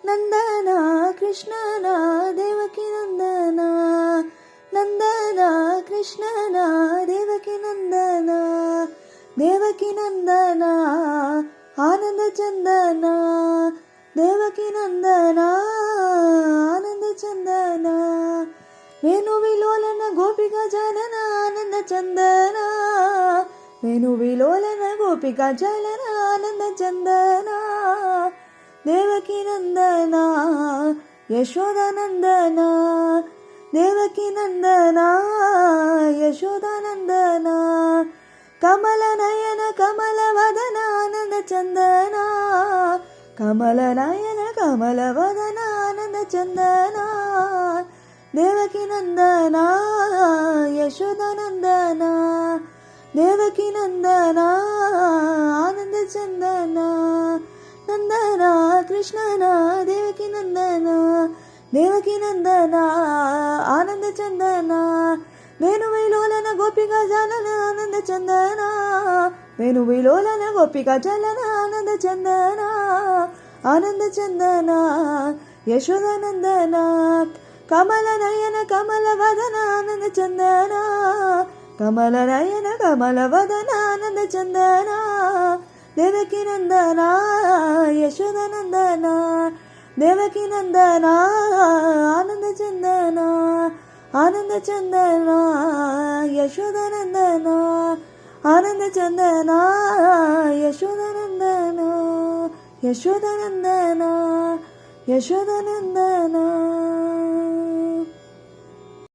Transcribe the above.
ನಂದನ ಕೃಷ್ಣನ ದೇವಕಿ ನಂದನ, ನಂದನ ಕೃಷ್ಣನ ದೇವಕಿ ನಂದನ, ದೇವಕಿ ನಂದನ ಆನಂದ ಚಂದನ, ದೇವಕಿ ನಂದನ ಆನಂದ ಚಂದನ, ವೇಣು ವಿಲೋಲನ ಗೋಪಿಕಾ ಜಾಲನ ಆನಂದ ಚಂದನ, ವೇಣು ವಿಲೋಲನ ಗೋಪಿಕಾ ಜಾಲನ ಆನಂದ ಚಂದನ, ದೇವಕಿ ನಂದನ ಯಶೋದಾನಂದನ, ದೇವಕಿ ನಂದನ ಯಶೋದಾನಂದನ, ಕಮಲ ನಯನ ಕಮಲ ವದನ ಆನಂದ ಚಂದನ, ಕಮಲ ನಯನ ಕಮಲ ವದನ ಆನಂದ ಚಂದನ, ದೇವಕಿ ನಂದನ ಯಶೋದಾನಂದನ, ದೇವಕಿ ನಂದನ ಆನಂದ ಚಂದನ, ನಂದನ ಕೃಷ್ಣನ ದೇವಕಿ ನಂದನ, ದೇವಕಿ ನಂದನ ಆನಂದ ಚಂದನ, ವೇಣು ವಿಲೋಲನ ಗೋಪಿಕಾ ಜಾಲನ ಆನಂದ ಚಂದನ, ವೇಣು ವಿಲೋಲನ ಗೋಪಿಕಾ ಜಾಲನ ಆನಂದ ಚಂದನ, ಆನಂದ ಚಂದನ ಯಶೋದಾನಂದನ, ಕಮಲ ನಯನ ಕಮಲ ವದನ ಆನಂದ ಚಂದನ, ಕಮಲ ನಯನ ಕಮಲ ವದನ ಆನಂದ ಚಂದನ, ದೇವಕಿ ನಂದನ ಯಶೋದಾನಂದನ, ದೇವಕಿ ನಂದನ ಆನಂದ ಚಂದನ, ಆನಂದ ಚಂದನ ಯಶೋದಾನಂದನ, ಆನಂದ ಚಂದನ ಯಶೋದಾನಂದನ, ಯಶೋದಾನಂದನ ಯಶೋದಾನಂದನ.